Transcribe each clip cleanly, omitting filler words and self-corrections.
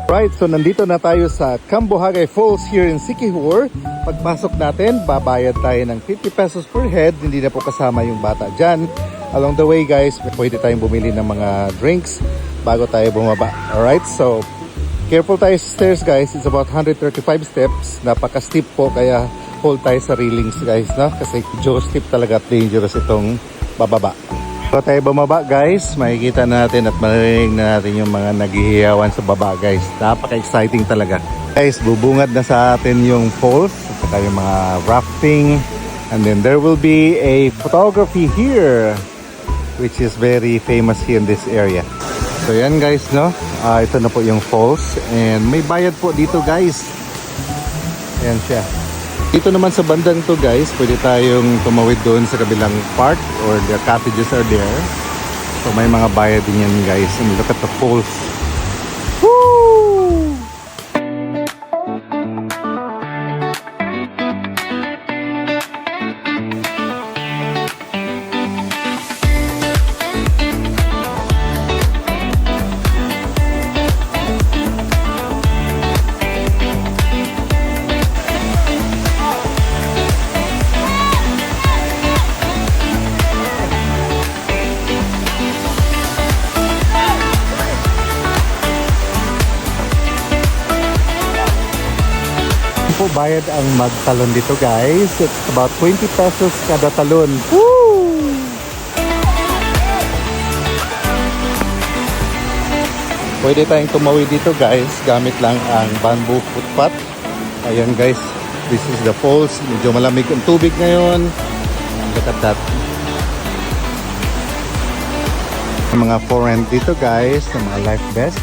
Right, so nandito na tayo sa Cambohagay Falls here in Siquijor. Pagpasok natin, babayad tayo ng 50 pesos per head. Hindi na po kasama yung bata dyan. Along the way guys, pwede tayong bumili ng mga drinks bago tayo bumaba. Alright, so careful tayo sa stairs guys. It's about 135 steps. Napaka-steep po, kaya hold tayo sa railings guys, no? Kasi medyo steep talaga at dangerous itong bababa. So tayo bumaba guys, makikita natin at marinig na natin yung mga naghihiyawan sa baba guys. Napaka-exciting talaga. Guys, bubungad na sa atin yung falls at saka yung mga rafting. And then there will be a photography here which is very famous here in this area. So yan guys, no? Ito na po yung falls and may bayad po dito guys. Ayan siya. Dito naman sa bandang to guys, pwede tayong tumawid doon sa kabilang part or the cottages are there. So may mga bayad din yan guys. And look at the falls. Woo! Po bayad ang magtalon dito guys. It's about 20 pesos kada talon. Woo! Pwede tayong tumawid dito guys gamit lang ang bamboo footpath. Ayan guys, this is the falls. Medyo malamig ang tubig ngayon. Look at that. Mga foreign dito guys, mga life vest.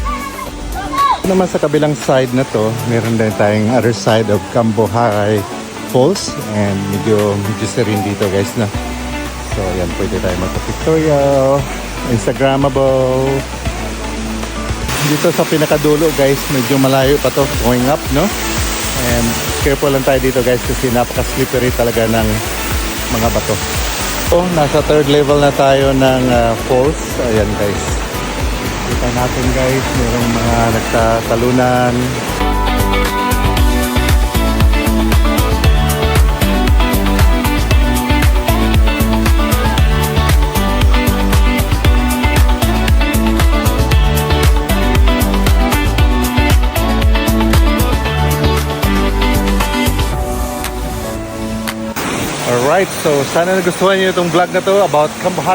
Naman sa kabilang side na to, meron din tayong other side of Cambohagay Falls and medyo serene dito guys na. So ayan, pwede tayo magpa-pictorial, Instagrammable. Dito sa pinakadulo guys, medyo malayo pa to, going up, no? And careful lang tayo dito guys kasi napaka-slippery talaga ng mga bato. So nasa third level na tayo ng falls. Ayan guys. Kita natin guys, mayroong mga nagtatalunan. Alright, so sana nagustuhan niyo itong vlog na to about Cambohagay.